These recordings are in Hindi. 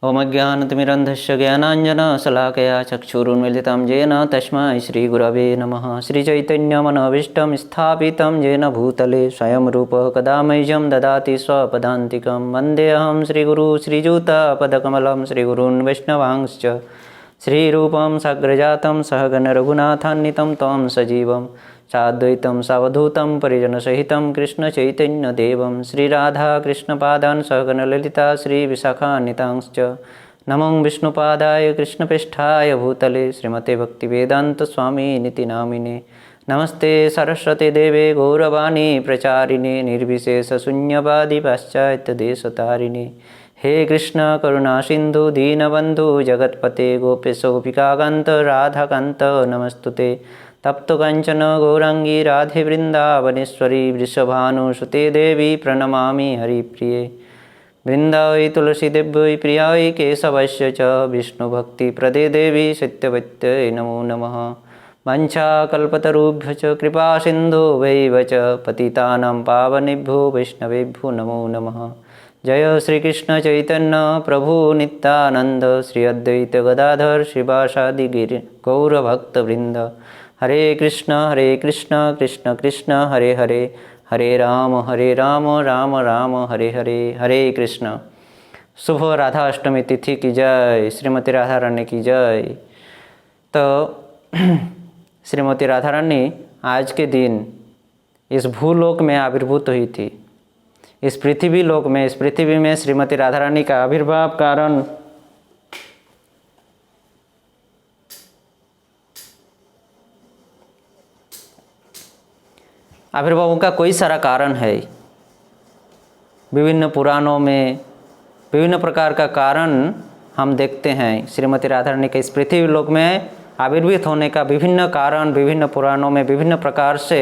ओम ज्ञानतिमिरन्धस्य ज्ञानाञ्जनशलाकया चक्षुरुन्मीलितं येन तस्मै श्रीगुरवे नमः। श्रीचैतन्यमनोभीष्टं स्थापितं येन भूतले स्वयं रूपः कदा मह्यं ददाति स्वपदान्तिकं। वन्देऽहं श्रीगुरु श्रीयुतापदकमलं श्रीगुरून् वैष्णवांश्च श्रीरूपं साग्रजातं सहगणरघुनाथान्वितं तं सजीवं साद्वैतं सावधूतं परिजनसहितं कृष्णचैतन्यदेवं श्रीराधाकृष्णपादान् सहगणललिता श्रीविशाखान्वितांश्च। नमो विष्णुपादाय कृष्णप्रेष्ठाय भूतले श्रीमते भक्तिवेदान्तस्वामिनिति नामिने। नमस्ते सरस्वती देवे गौरवाणी प्रचारिणे निर्विशेषशून्यवादी पाश्चात्यदेशतारिणे। हे कृष्ण करुणा सिंधु दीनबंधु जगत्पते गोपेश गोपिकाकांत राधाकांत नमस्तुते। तप्त कंचन गौरांगी राधे वृंदावनेश्वरी वृषभानुसुते देवी प्रणमामि हरिप्रिये। वृंदावै तुलसी देव्यै प्रियायै केशवस्य च विष्णुभक्तिप्रदे देवी सत्यवत्यै नमो नमः। वंशाकल्पतरुभ्यश्च कृपा सिन्धु वैव च पतितानां पावनेभ्यो वैष्णवेभ्यो नमो नमः। जय श्री कृष्ण चैतन्य प्रभु नित्यानंद श्री अद्वैत गदाधर शिवासादि गिरि गौरभक्तवृंद। हरे कृष्ण कृष्ण कृष्ण हरे हरे, हरे राम राम राम हरे हरे। हरे कृष्ण। शुभ राधा अष्टमी तिथि की जय, श्रीमती राधा रानी की जय। तो श्रीमती राधा रानी आज के दिन इस भूलोक में आविर्भूत हुई थी। इस पृथ्वी लोक में, इस पृथ्वी में श्रीमती राधा रानी का आविर्भाव कारण आविर्भावों का कोई सारा कारण है। विभिन्न पुराणों में विभिन्न प्रकार का कारण हम देखते हैं। श्रीमती राधा रानी के इस पृथ्वी लोक में आविर्भूत होने का विभिन्न कारण विभिन्न पुराणों में विभिन्न प्रकार से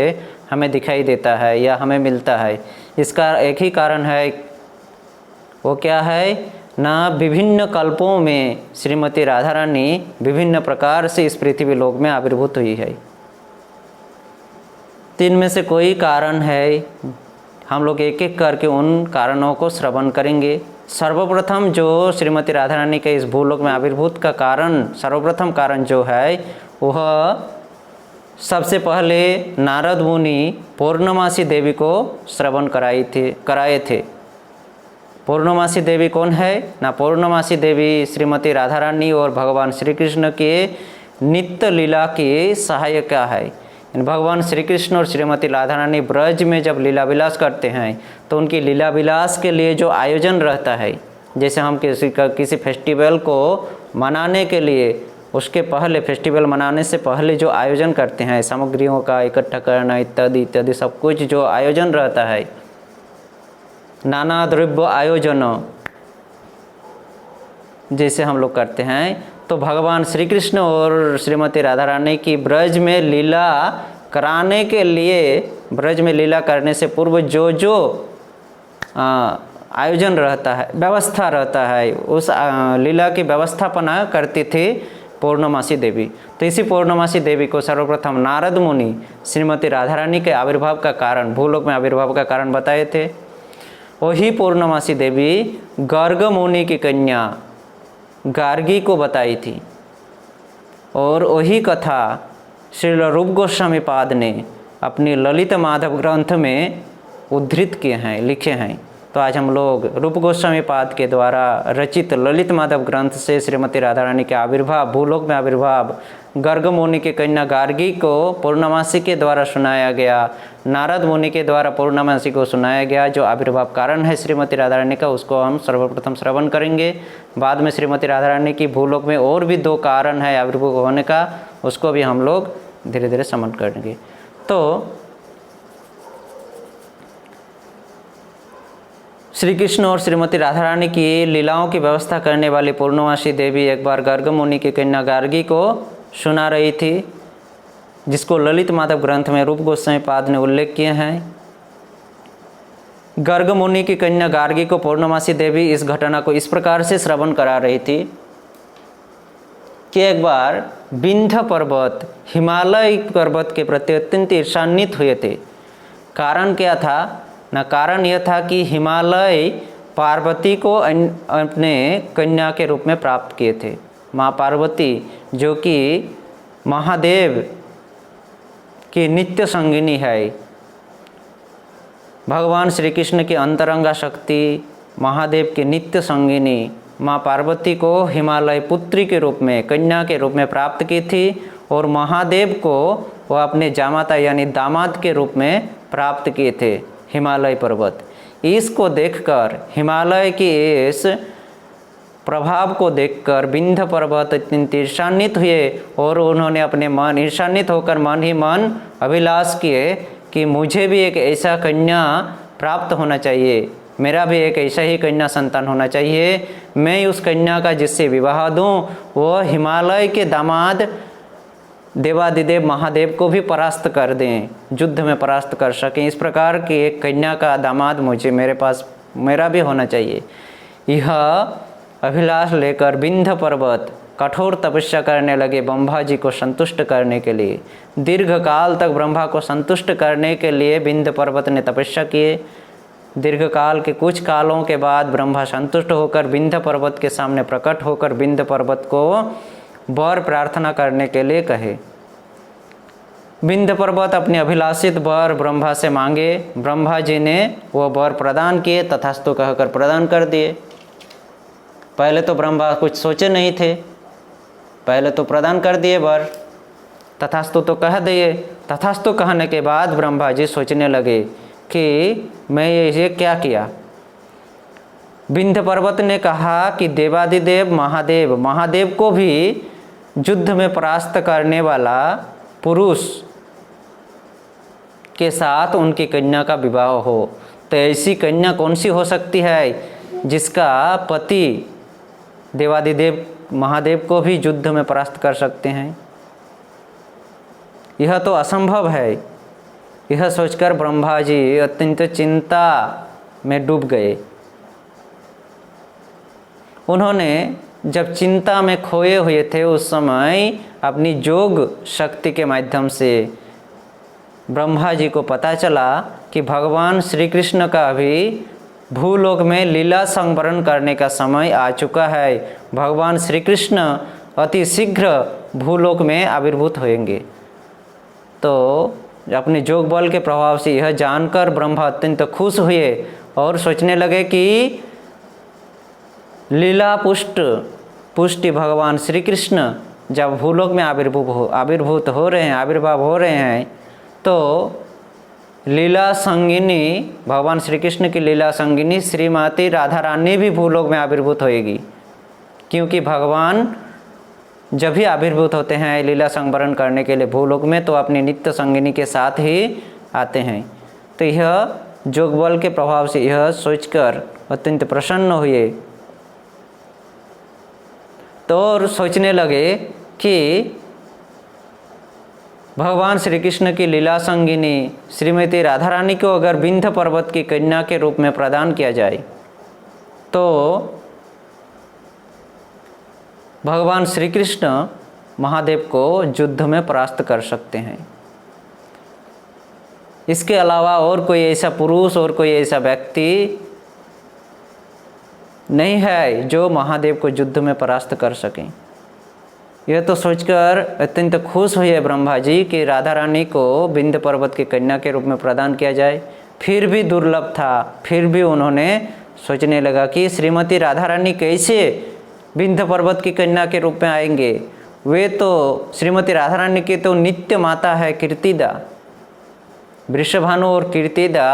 हमें दिखाई देता है या हमें मिलता है। इसका एक ही कारण है, वो क्या है ना, विभिन्न कल्पों में श्रीमती राधा रानी विभिन्न प्रकार से इस पृथ्वी लोक में आविर्भूत हुई है। तीन में से कोई कारण है, हम लोग एक एक करके उन कारणों को श्रवण करेंगे। सर्वप्रथम जो श्रीमती राधा रानी के इस भूलोक में आविर्भूत का कारण, सर्वप्रथम कारण जो है वह सबसे पहले नारद मुनि पूर्णमासी देवी को श्रवण कराए थे। पूर्णमासी देवी कौन है ना, पूर्णमासी देवी श्रीमती राधा रानी और भगवान श्री कृष्ण के नित्य लीला की सहायिका है। भगवान श्री कृष्ण और श्रीमती राधा रानी ब्रज में जब लीला विलास करते हैं तो उनकी लीला विलास के लिए जो आयोजन रहता है, जैसे हम किसी फेस्टिवल को मनाने के लिए, उसके पहले फेस्टिवल मनाने से पहले जो आयोजन करते हैं, सामग्रियों का इकट्ठा करना इत्यादि इत्यादि सब कुछ जो आयोजन रहता है, नाना द्रव्य आयोजन जैसे हम लोग करते हैं, तो भगवान श्री कृष्ण और श्रीमती राधा रानी की ब्रज में लीला कराने के लिए, ब्रज में लीला करने से पूर्व जो जो आयोजन रहता है, व्यवस्था रहता है, उस लीला की व्यवस्थापना करती थी पूर्णमासी देवी। तो इसी पूर्णमासी देवी को सर्वप्रथम नारद मुनि श्रीमती राधा रानी के आविर्भाव का कारण, भूलोक में आविर्भाव का कारण बताए थे। वही पूर्णमासी देवी गर्ग मुनि की कन्या गार्गी को बताई थी और वही कथा श्री रूप गोस्वामी पाद ने अपनी ललित माधव ग्रंथ में उद्धृत किए हैं, लिखे हैं। तो आज हम लोग रूप गोस्वामी पाद के द्वारा रचित ललित माधव ग्रंथ से श्रीमती राधा रानी के आविर्भाव, भूलोक में आविर्भाव, गर्ग मुनि के कन्या गार्गी को पूर्णमासी के द्वारा सुनाया गया, नारद मुनि के द्वारा पूर्णमासी को सुनाया गया, जो आविर्भाव कारण है श्रीमती राधा रानी का, उसको हम सर्वप्रथम श्रवण करेंगे। बाद में श्रीमती राधा रानी की भूलोक में और भी दो कारण है आविर्भाव होने का, उसको भी हम लोग धीरे धीरे श्रवण करेंगे। तो श्री कृष्ण और श्रीमती राधा रानी की लीलाओं की व्यवस्था करने वाली पूर्णमासी देवी एक बार गर्ग मुनि की कन्या गार्गी को सुना रही थी, जिसको ललित माधव ग्रंथ में रूप गोस्वामी पाद ने उल्लेख किए हैं। गर्ग मुनि की कन्या गार्गी को पूर्णमासी देवी इस घटना को इस प्रकार से श्रवण करा रही थी कि एक बार विंध्य पर्वत, हिमालय पर्वत के प्रति अत्यंत ईर्षान्वित हुए थे। कारण क्या था ना, कारण यह था कि हिमालय पार्वती को अपने कन्या के रूप में प्राप्त किए थे। माँ पार्वती जो कि महादेव की नित्य संगिनी है, भगवान श्री कृष्ण की अंतरंगा शक्ति, महादेव की नित्य संगिनी माँ पार्वती को हिमालय पुत्री के रूप में, कन्या के रूप में प्राप्त की थी और महादेव को वह अपने जामाता यानी दामाद के रूप में प्राप्त किए थे हिमालय पर्वत। इसको देखकर, हिमालय की इस प्रभाव को देखकर विंध्य पर्वत अत्यंत ईर्षान्वित हुए और उन्होंने अपने मन, ईर्षान्वित होकर मन ही मन अभिलाष किए कि मुझे भी एक ऐसा कन्या प्राप्त होना चाहिए, मेरा भी एक ऐसा ही कन्या संतान होना चाहिए। मैं उस कन्या का जिससे विवाह दूं वह हिमालय के दामाद देवादिदेव महादेव को भी परास्त कर दें, युद्ध में परास्त कर सकें। इस प्रकार की एक कन्या का दामाद मुझे, मेरे पास, मेरा भी होना चाहिए। यह अभिलाष लेकर विंध्य पर्वत कठोर तपस्या करने लगे ब्रह्मा जी को संतुष्ट करने के लिए। दीर्घ काल तक ब्रह्मा को संतुष्ट करने के लिए विंध्य पर्वत ने तपस्या किए। दीर्घ काल के कुछ कालों के बाद ब्रह्मा संतुष्ट होकर विंध्य पर्वत के सामने प्रकट होकर विंध्य पर्वत को वर प्रार्थना करने के लिए कहे। विंध्य पर्वत अपनी अभिलाषित वर ब्रह्मा से मांगे। ब्रह्मा जी ने वो वर प्रदान किए, तथास्तु कहकर प्रदान कर दिए। पहले तो ब्रह्मा कुछ सोचे नहीं थे, पहले तो प्रदान कर दिए वर, तथास्तु तो कह दिए। तथास्तु कहने के बाद ब्रह्मा जी सोचने लगे कि मैं ये क्या किया। विंध्य पर्वत ने कहा कि देवादिदेव महादेव, महादेव को भी युद्ध में परास्त करने वाला पुरुष के साथ उनकी कन्या का विवाह हो, तो ऐसी कन्या कौन सी हो सकती है जिसका पति देवादिदेव महादेव को भी युद्ध में परास्त कर सकते हैं। यह तो असंभव है। यह सोचकर ब्रह्मा जी अत्यंत चिंता में डूब गए। उन्होंने जब चिंता में खोए हुए थे उस समय अपनी योग शक्ति के माध्यम से ब्रह्मा जी को पता चला कि भगवान श्री कृष्ण का अभी भूलोक में लीला संवरण करने का समय आ चुका है। भगवान श्री कृष्ण अति शीघ्र भूलोक में आविर्भूत होंगे। तो अपने योग बल के प्रभाव से यह जानकर ब्रह्मा अत्यंत खुश हुए और सोचने लगे कि लीला पुष्टि भगवान श्री कृष्ण जब भूलोक में आविर्भूत हो रहे हैं, आविर्भाव हो रहे हैं, तो लीला संगिनी, भगवान श्री कृष्ण की लीला संगिनी श्रीमती राधा रानी भी भूलोक में आविर्भूत होएगी। क्योंकि भगवान जब भी आविर्भूत होते हैं लीला संवरण करने के लिए भूलोक में, तो अपनी नित्य संगिनी के साथ ही आते हैं। तो यह योग बल के प्रभाव से यह सोचकर अत्यंत प्रसन्न हुए, तो सोचने लगे कि भगवान श्री कृष्ण की लीला संगिनी श्रीमती राधा रानी को अगर विंध्य पर्वत की कन्या के रूप में प्रदान किया जाए तो भगवान श्री कृष्ण महादेव को युद्ध में परास्त कर सकते हैं। इसके अलावा और कोई ऐसा पुरुष और कोई ऐसा व्यक्ति नहीं है जो महादेव को युद्ध में परास्त कर सकें। यह तो सोचकर अत्यंत खुश हुए ब्रह्मा जी कि राधा रानी को विंध्य पर्वत की कन्या के रूप में प्रदान किया जाए। फिर भी दुर्लभ था, फिर भी उन्होंने सोचने लगा कि श्रीमती राधा रानी कैसे विंध्य पर्वत की कन्या के रूप में आएंगे। वे तो श्रीमती राधा रानी की तो नित्य माता है कीर्तिदा, वृषभानु और कीर्तिदा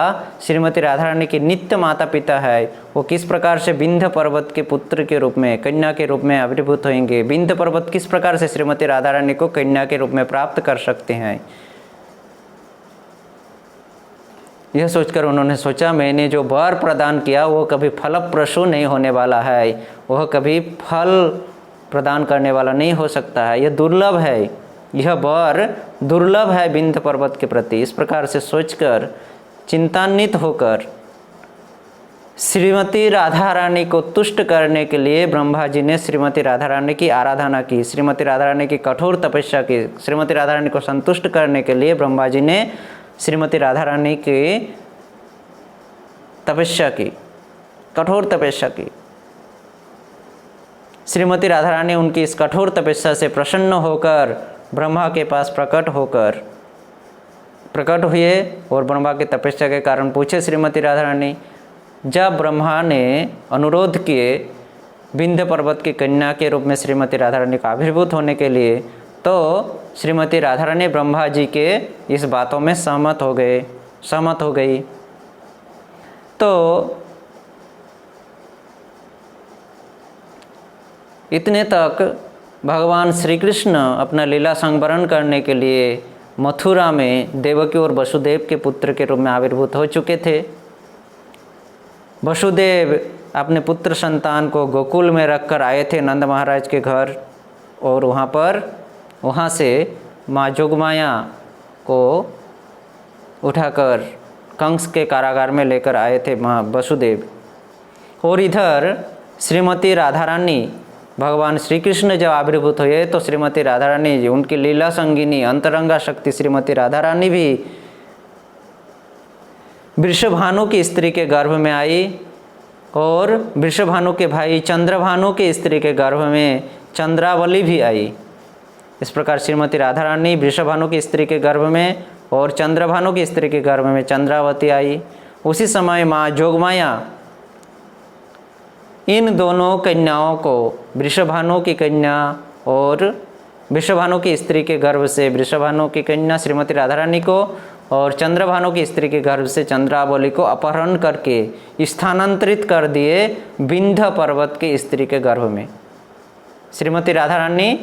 श्रीमती राधा रानी के नित्य माता पिता है। वो किस प्रकार से विंध्य पर्वत के पुत्र के रूप में, कन्या के रूप में आविर्भूत होंगे। विंध्य पर्वत किस प्रकार से श्रीमती राधा रानी को कन्या के रूप में प्राप्त कर सकते हैं। यह सोचकर उन्होंने सोचा मैंने जो वर प्रदान किया वो कभी फलप्रसू नहीं होने वाला है, वह कभी फल प्रदान करने वाला नहीं हो सकता है, यह दुर्लभ है, यह वर दुर्लभ है विंध्य पर्वत के प्रति। इस प्रकार से सोचकर चिंतान्वित होकर श्रीमती राधा रानी को तुष्ट करने के लिए ब्रह्मा जी ने श्रीमती राधा रानी की आराधना की, श्रीमती राधा रानी की कठोर तपस्या की। श्रीमती राधा रानी को संतुष्ट करने के लिए ब्रह्मा जी ने श्रीमती राधा रानी की तपस्या की कठोर तपस्या की। श्रीमती राधा रानी उनकी इस कठोर तपस्या से प्रसन्न होकर ब्रह्मा के पास प्रकट हुए और ब्रह्मा की तपस्या के कारण पूछे श्रीमती राधा रानी। जब ब्रह्मा ने अनुरोध किए विंध्य पर्वत की कन्या के रूप में श्रीमती राधा रानी का आविर्भूत होने के लिए, तो श्रीमती राधा रानी ब्रह्मा जी के इस बातों में सहमत हो गई। तो इतने तक भगवान श्री कृष्ण अपना लीला संवरण करने के लिए मथुरा में देवकी और वसुदेव के पुत्र के रूप में आविर्भूत हो चुके थे। वसुदेव अपने पुत्र संतान को गोकुल में रखकर आए थे नंद महाराज के घर, और वहाँ से माँ जोगमाया को उठाकर कंस के कारागार में लेकर आए थे माँ वसुदेव। और इधर श्रीमती राधा रानी, भगवान श्री कृष्ण जब आविर्भूत हुए तो श्रीमती राधा रानी जी, उनकी लीला संगिनी अंतरंगा शक्ति श्रीमती राधा रानी भी वृषभानु की स्त्री के गर्भ में आई, और वृषभानु के भाई चंद्रभानु की स्त्री के गर्भ में चंद्रावली भी आई। इस प्रकार श्रीमती राधा रानी वृषभानु की स्त्री के गर्भ में और चंद्रभानु की स्त्री के गर्भ में चंद्रावती आई। उसी समय माँ जोगमाया इन दोनों कन्याओं को, वृषभानु की कन्या और वृषभानु की स्त्री के गर्भ से वृषभानु की कन्या श्रीमती राधा रानी को और चंद्रभानु की स्त्री के गर्भ से चंद्रावली को अपहरण करके स्थानांतरित कर दिए विंध्य पर्वत की स्त्री के गर्भ में। श्रीमती राधा रानी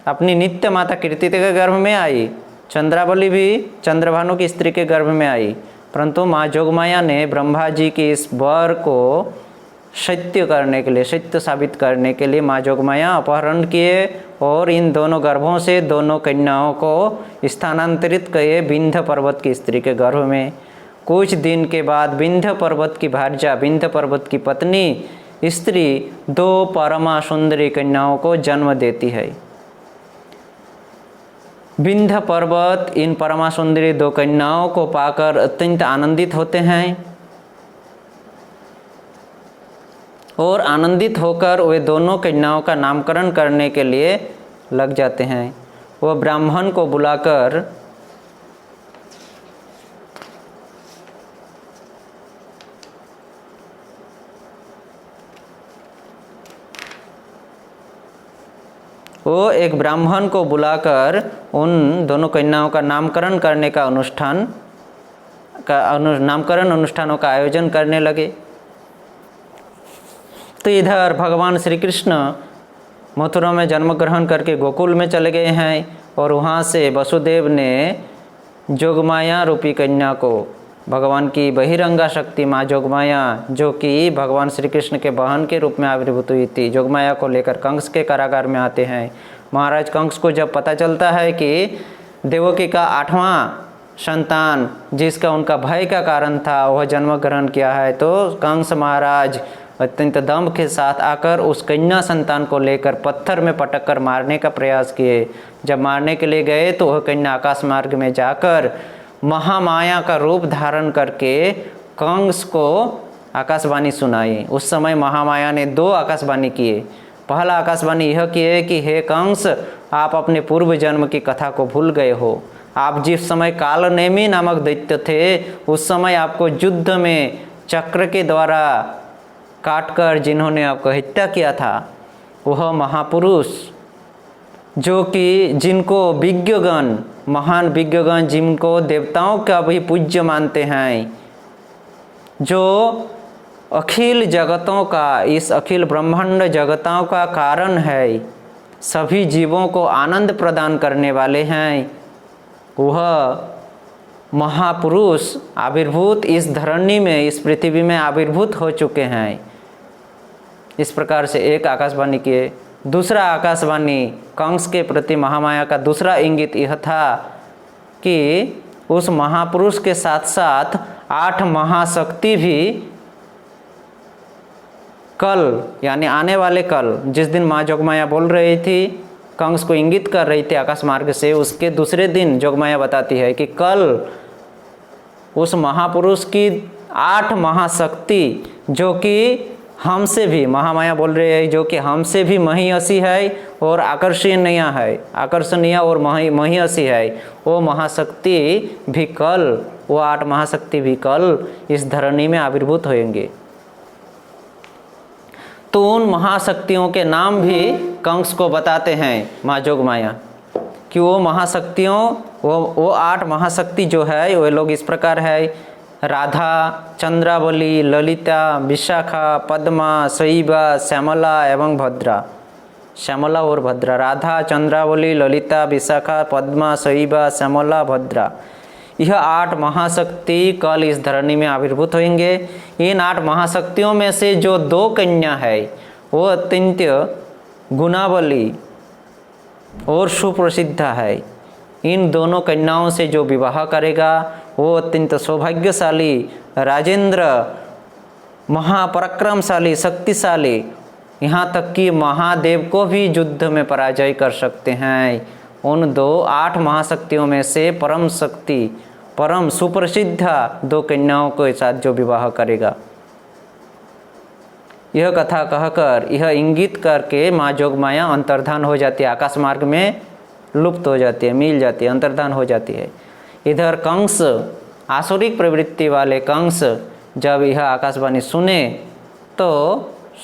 अपनी नित्य माता कीर्ति के गर्भ में आई, चंद्रावली भी चंद्रभानु की स्त्री के गर्भ में आई, परंतु माँ जोगमाया ने ब्रह्मा जी की इस वर को सत्य साबित करने के लिए माँ जोगमाया अपहरण किए और इन दोनों गर्भों से दोनों कन्याओं को स्थानांतरित किए विंध्य पर्वत की स्त्री के गर्भ में। कुछ दिन के बाद विंध्य पर्वत की भार्या, विंध्य पर्वत की पत्नी स्त्री दो परमा सुंदरी कन्याओं को जन्म देती है। विंध्य पर्वत इन परमा सुंदरी दो कन्याओं को पाकर अत्यंत आनंदित होते हैं और आनंदित होकर वे दोनों कन्याओं का नामकरण करने के लिए लग जाते हैं। वह ब्राह्मण को बुलाकर उन दोनों कन्याओं का नामकरण करने का नामकरण अनुष्ठानों का आयोजन करने लगे। तो इधर भगवान श्री कृष्ण मथुरा में जन्म ग्रहण करके गोकुल में चले गए हैं और वहाँ से वसुदेव ने जोगमाया रूपी कन्या को, भगवान की बहिरंगा शक्ति माँ जोगमाया, जो कि भगवान श्री कृष्ण के बहन के रूप में आविर्भूत हुई थी, जोगमाया को लेकर कंस के कारागार में आते हैं। महाराज कंस को जब पता चलता है कि देवकी का 8वां संतान, जिसका उनका भय का कारण था, वह जन्म ग्रहण किया है, तो कंस महाराज अत्यंत दम्भ के साथ आकर उस कन्या संतान को लेकर पत्थर में पटक कर मारने का प्रयास किए। जब मारने के लिए गए तो वह कन्या आकाश मार्ग में जाकर महामाया का रूप धारण करके कंस को आकाशवाणी सुनाई। उस समय महामाया ने 2 आकाशवाणी किए। पहला आकाशवाणी यह किए कि हे कंस, आप अपने पूर्व जन्म की कथा को भूल गए हो। आप जिस समय कालनेमी नामक दैत्य थे, उस समय आपको युद्ध में चक्र के द्वारा काटकर जिन्होंने आपको हत्या किया था, वह महापुरुष, जो कि जिनको विज्ञगण, महान विज्ञगण, जिनको देवताओं का भी पूज्य मानते हैं, जो अखिल जगतों का, इस अखिल ब्रह्मांड जगतों का कारण है, सभी जीवों को आनंद प्रदान करने वाले हैं, वह महापुरुष आविर्भूत इस धरणी में, इस पृथ्वी में आविर्भूत हो चुके हैं। इस प्रकार से एक आकाशवाणी किए। दूसरा आकाशवाणी कंस के प्रति महामाया का दूसरा इंगित यह था कि उस महापुरुष के साथ साथ 8 महाशक्ति भी कल, यानी आने वाले कल, जिस दिन माँ जोगमाया बोल रही थी, कंस को इंगित कर रही थी आकाश मार्ग से, उसके दूसरे दिन जोगमाया बताती है कि कल उस महापुरुष की 8 महाशक्ति, जो कि हमसे भी, महामाया बोल रही है जो कि हमसे भी महियसी है और आकर्षणीय और महियसी है, वो महाशक्ति भी कल, वो 8 महाशक्ति भी कल इस धरनी में आविर्भूत होंगे। तो उन महाशक्तियों के नाम भी कंस को बताते हैं माँ जोगमाया कि वो महाशक्तियों, वो 8 महाशक्ति जो है वो लोग इस प्रकार है: राधा, चंद्रावली, ललिता, विशाखा, पद्मा, शईबा, श्यामला एवं भद्रा। श्यामला और भद्रा, राधा, चंद्रावली, ललिता, विशाखा, पद्मा, शईबा, श्यामला, भद्रा, यह 8 महाशक्ति कल इस धरनी में आविर्भूत होंगे। इन 8 महाशक्तियों में से जो 2 कन्या है वो अत्यंत गुणावली और सुप्रसिद्ध है। इन दोनों कन्याओं से जो विवाह करेगा वो अत्यंत सौभाग्यशाली, राजेंद्र, महापराक्रमशाली, शक्तिशाली, यहाँ तक कि महादेव को भी युद्ध में पराजय कर सकते हैं। उन 8 महाशक्तियों में से परम शक्ति, परम सुप्रसिद्ध 2 कन्याओं के साथ जो विवाह करेगा, यह कथा कहकर, यह इंगित करके माँ जोगमाया अंतर्धान हो जाती है, आकाश मार्ग में लुप्त हो जाती है, मिल जाती है, अंतर्धान हो जाती है। इधर कंस, आसुरिक प्रवृत्ति वाले कंस जब यह आकाशवाणी सुने तो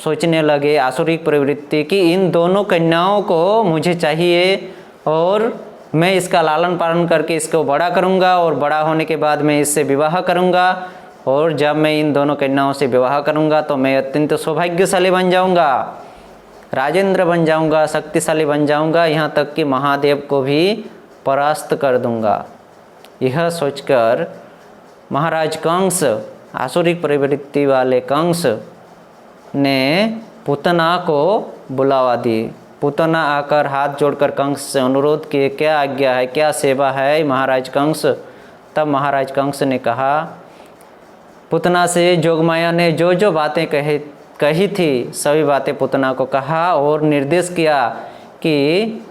सोचने लगे, आसुरिक प्रवृत्ति की, इन दोनों कन्याओं को मुझे चाहिए और मैं इसका लालन पालन करके इसको बड़ा करूँगा और बड़ा होने के बाद मैं इससे विवाह करूँगा, और जब मैं इन दोनों कन्याओं से विवाह करूँगा तो मैं अत्यंत सौभाग्यशाली बन जाऊँगा, राजेंद्र बन जाऊँगा, शक्तिशाली बन जाऊँगा, यहाँ तक कि महादेव को भी परास्त कर दूँगा। यह सोचकर महाराज कंस, आसुरिक प्रवृत्ति वाले कंस ने पूतना को बुलावा दी। पूतना आकर हाथ जोड़कर कंस से अनुरोध किए, क्या आज्ञा है, क्या सेवा है महाराज कंस। तब महाराज कंस ने कहा, पूतना से जोगमाया ने जो जो बातें कही थी सभी बातें पूतना को कहा और निर्देश किया कि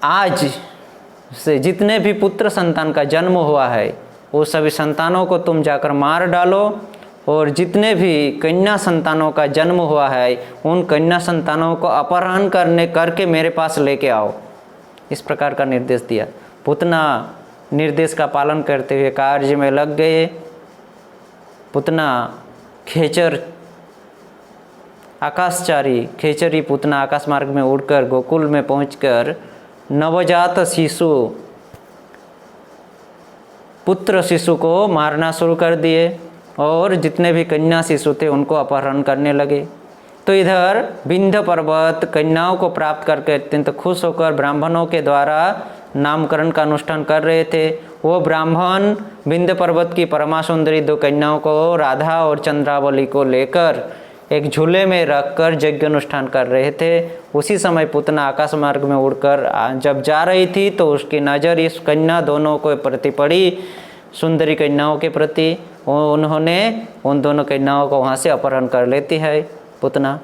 आज से जितने भी पुत्र संतान का जन्म हुआ है वो सभी संतानों को तुम जाकर मार डालो, और जितने भी कन्या संतानों का जन्म हुआ है उन कन्या संतानों को अपहरण करके मेरे पास लेके आओ। इस प्रकार का निर्देश दिया। पूतना निर्देश का पालन करते हुए कार्य में लग गए। पूतना खेचर, आकाशचारी खेचरी पूतना आकाश मार्ग में उड़कर गोकुल में पहुंचकर नवजात शिशु, पुत्र शिशु को मारना शुरू कर दिए और जितने भी कन्या शिशु थे उनको अपहरण करने लगे। तो इधर विंध्य पर्वत कन्याओं को प्राप्त करके अत्यंत खुश होकर ब्राह्मणों के द्वारा नामकरण का अनुष्ठान कर रहे थे। वो ब्राह्मण विंध्य पर्वत की परमा सुंदरी 2 कन्याओं को, राधा और चंद्रावली को लेकर एक झूले में रखकर यज्ञ अनुष्ठान कर रहे थे। उसी समय पूतना आकाश मार्ग में उड़कर जब जा रही थी तो उसकी नज़र इस कन्या दोनों को प्रति पड़ी, सुंदरी कन्याओं के प्रति। उन्होंने उन दोनों कन्याओं को वहाँ से अपहरण कर लेती है पूतना।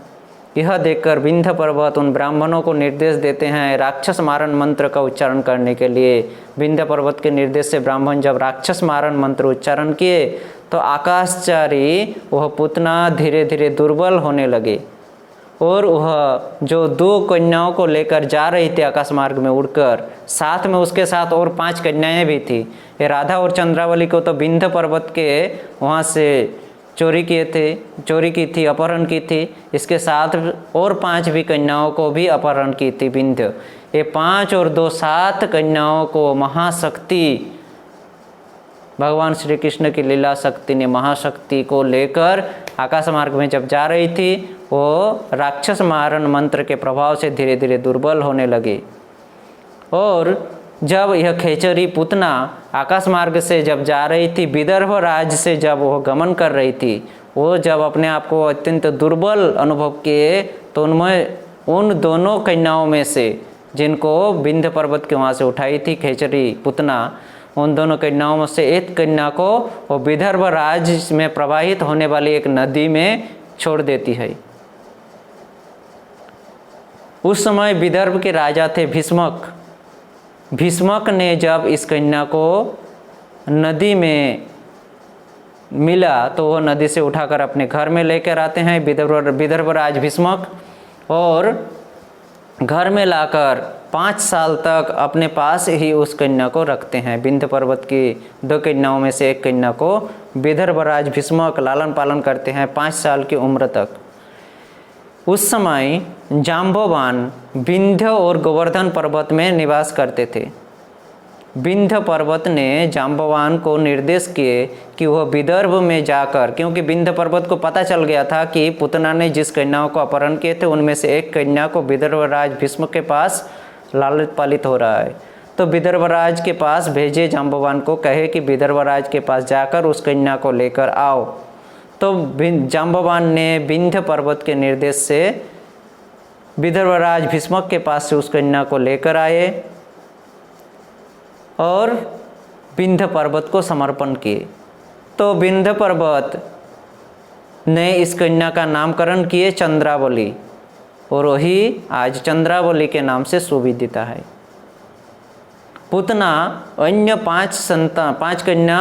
यह देखकर विंध्य पर्वत उन ब्राह्मणों को निर्देश देते हैं राक्षस मारण मंत्र का उच्चारण करने के लिए। विंध्य पर्वत के निर्देश से ब्राह्मण जब राक्षस मारण मंत्र उच्चारण किए तो आकाशचारी वह पूतना धीरे धीरे दुर्बल होने लगे, और वह जो 2 कन्याओं को लेकर जा रही थी आकाश मार्ग में उड़कर, साथ में उसके साथ और 5 कन्याएं भी थी। ये राधा और चंद्रावली को तो विंध्य पर्वत के वहाँ से चोरी की थी, अपहरण की थी। इसके साथ और 5 भी कन्याओं को भी अपहरण की थी विंध्य। ये 5 और 2 7 कन्याओं को महाशक्ति, भगवान श्री कृष्ण की लीला शक्ति ने महाशक्ति को लेकर आकाश मार्ग में जब जा रही थी, वो राक्षस मारण मंत्र के प्रभाव से धीरे धीरे दुर्बल होने लगे। और जब यह खेचरी पूतना आकाश मार्ग से जब जा रही थी, विदर्भ राज्य से जब वह गमन कर रही थी, वो जब अपने आप को अत्यंत दुर्बल अनुभव किए तो उनमें उन दोनों कन्याओं में से जिनको विंध्य पर्वत के वहाँ से उठाई थी खेचरी पूतना, उन दोनों कन्याओं में से एक कन्या को वो विदर्भ राज्य में प्रवाहित होने वाली एक नदी में छोड़ देती है। उस समय विदर्भ के राजा थे भीष्मक। भीष्मक ने जब इस कन्या को नदी में मिला तो वह नदी से उठाकर अपने घर में लेकर आते हैं विदर्भराज भीष्मक, और घर में लाकर 5 साल तक अपने पास ही उस कन्या को रखते हैं। विंध्य पर्वत की 2 कन्याओं में से एक कन्या को विदर्भराज भीष्मक लालन पालन करते हैं 5 साल की उम्र तक। उस समय जाम्बवान विंध्य और गोवर्धन पर्वत में निवास करते थे। विंध्य पर्वत ने जाम्बवान को निर्देश किए कि वह विदर्भ में जाकर, क्योंकि विंध्य पर्वत को पता चल गया था कि पुतना ने जिस कन्याओं को अपहरण किए थे उनमें से एक कन्या को विदर्भराज भीष्म के पास लालित पालित हो रहा है, तो विदर्भराज के पास भेजे जाम्बवान को, कहे कि विदर्भराज के पास जाकर उस कन्या को लेकर आओ। तो जाम्बवान ने विंध्य पर्वत के निर्देश से विदर्भराज भीष्मक के पास से उस कन्या को लेकर आए और विंध्य पर्वत को समर्पण किए। तो विंध्य पर्वत ने इस कन्या का नामकरण किए चंद्रावली, और वही आज चंद्रावली के नाम से सुविदित है। पुतना अन्य 5 कन्या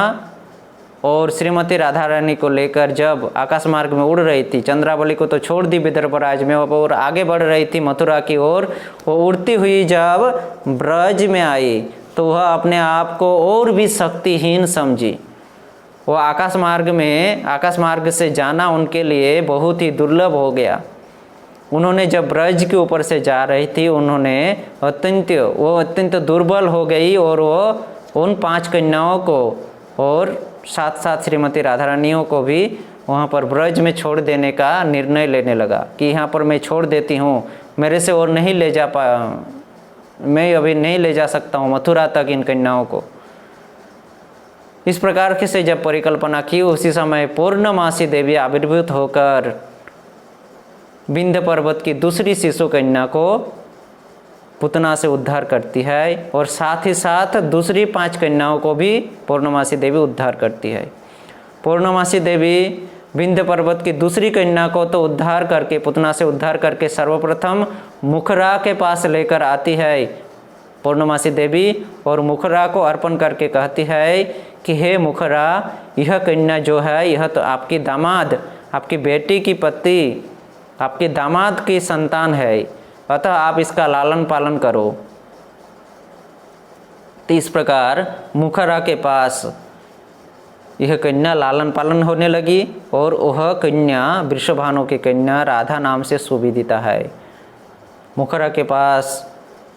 और श्रीमती राधा रानी को लेकर जब आकाश मार्ग में उड़ रही थी, चंद्रावली को तो छोड़ दी विदर्भराज में और आगे बढ़ रही थी मथुरा की ओर, वो उड़ती हुई जब ब्रज में आई तो वह अपने आप को और भी शक्तिहीन समझी। वो आकाश मार्ग से जाना उनके लिए बहुत ही दुर्लभ हो गया। उन्होंने जब ब्रज के ऊपर से जा रही थी, वो अत्यंत दुर्बल हो गई और वो उन 5 कन्याओं को और साथ श्रीमती राधा रानियों को भी वहाँ पर ब्रज में छोड़ देने का निर्णय लेने लगा कि यहाँ पर मैं छोड़ देती हूँ, मेरे से और नहीं ले जा मैं अभी नहीं ले जा सकता हूँ मथुरा तक इन कन्याओं को। इस प्रकार के से जब परिकल्पना की, उसी समय पूर्णमासी देवी आविर्भूत होकर विंध्य पर्वत की दूसरी शिशु कन्या को पुतना से उद्धार करती है, और साथ ही साथ दूसरी 5 कन्याओं को भी पूर्णमासी देवी उद्धार करती है। पूर्णमासी देवी विंध्य पर्वत की दूसरी कन्या को तो उद्धार करके, पुतना से उद्धार करके सर्वप्रथम मुखरा के पास लेकर आती है पूर्णमासी देवी, और मुखरा को अर्पण करके कहती है कि हे मुखरा, यह कन्या जो है यह तो आपकी दामाद, आपकी बेटी की पति, आपके दामाद की संतान है, अतः आप इसका लालन पालन करो। तो इस प्रकार मुखरा के पास यह कन्या लालन पालन होने लगी, और वह कन्या वृषभानु की कन्या राधा नाम से सुविदिता है। मुखरा के पास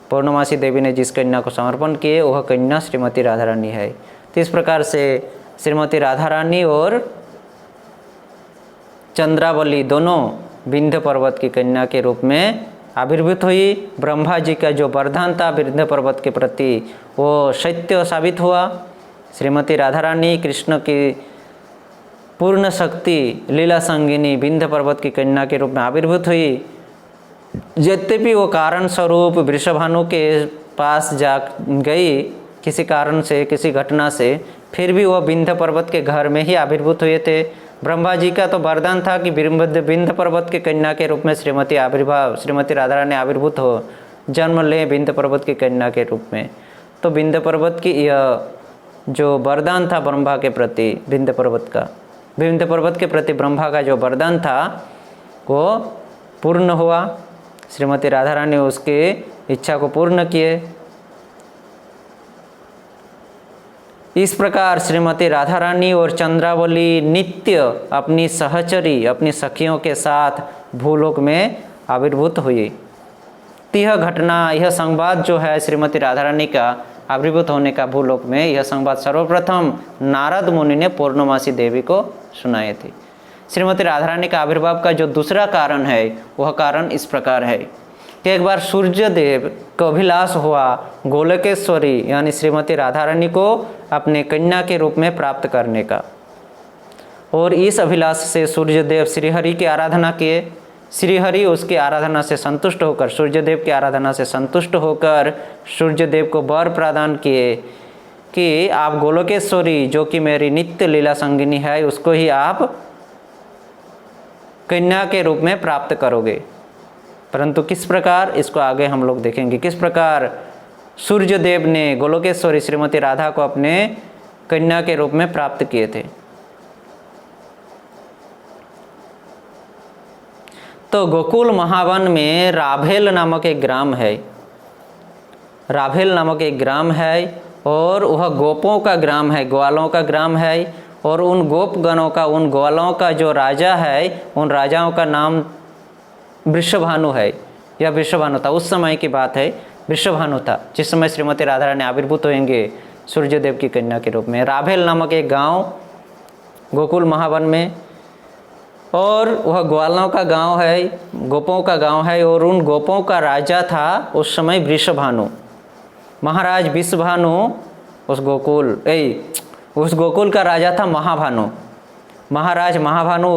पूर्णमासी देवी ने जिस कन्या को समर्पण किए वह कन्या श्रीमती राधा रानी है। तो इस प्रकार से श्रीमती राधा रानी और चंद्रावली दोनों विंध्य पर्वत की कन्या के रूप में आविर्भूत हुई। ब्रह्मा जी का जो वरदान था विंध्य पर्वत के प्रति वो सत्य साबित हुआ। श्रीमती राधा रानी कृष्ण की पूर्ण शक्ति लीला संगिनी विंध्य पर्वत की कन्या के रूप में आविर्भूत हुई। यद्यपि वो कारण स्वरूप वृषभानु के पास जा गई किसी कारण से, किसी घटना से, फिर भी वह विंध्य पर्वत के घर में ही आविर्भूत हुए थे। ब्रह्मा जी का तो वरदान था कि विंध्य पर्वत के कन्या के रूप में श्रीमती राधा रानी आविर्भूत हो, जन्म ले विंध्य पर्वत की कन्या के रूप में। तो विंध्य पर्वत की यह जो वरदान था ब्रह्मा के प्रति, विंध्य पर्वत के प्रति ब्रह्मा का जो वरदान था वो पूर्ण हुआ। श्रीमती राधा रानी उसके इच्छा को पूर्ण किए। इस प्रकार श्रीमती राधा रानी और चंद्रावली नित्य अपनी सहचरी, अपनी सखियों के साथ भूलोक में आविर्भूत हुई। यह घटना, यह संवाद जो है श्रीमती राधा रानी का आविर्भूत होने का भूलोक में, यह संवाद सर्वप्रथम नारद मुनि ने पूर्णमासी देवी को सुनाए थे। श्रीमती राधा रानी का आविर्भाव का जो दूसरा कारण है वह कारण इस प्रकार है कि एक बार सूर्यदेव को अभिलाष हुआ गोलकेश्वरी यानी श्रीमती राधा रानी को अपने कन्या के रूप में प्राप्त करने का, और इस अभिलाष से सूर्यदेव श्रीहरि की आराधना किए। श्रीहरि उसकी आराधना से संतुष्ट होकर, सूर्यदेव की आराधना से संतुष्ट होकर सूर्यदेव को वर प्रदान किए कि आप गोलोकेश्वरी जो कि मेरी नित्य लीला संगिनी है उसको ही आप कन्या के रूप में प्राप्त करोगे। परंतु किस प्रकार, इसको आगे हम लोग देखेंगे किस प्रकार सूर्यदेव ने गोलोकेश्वरी श्रीमती राधा को अपने कन्या के रूप में प्राप्त किए थे। तो गोकुल महावन में राभेल नामक एक ग्राम है, राभेल नामक एक ग्राम है, और वह गोपों का ग्राम है, ग्वालों का ग्राम है। और उन गोपगणों का, उन ग्वालों का जो राजा है, उन राजाओं का नाम वृषभानु है। यह वृषभानु था, उस समय की बात है, वृषभानु था जिस समय श्रीमती राधा रानी आविर्भूत होंगे सूर्यदेव की कन्या के रूप में। राभेल नामक एक गांव गोकुल महावन में, और वह ग्वालों का गांव है, गोपों का गांव है। और उन गोपों का राजा था उस समय वृषभानु, महाराज वृषभानु। उस गोकुल का राजा था महाभानु, महाराज महाभानु।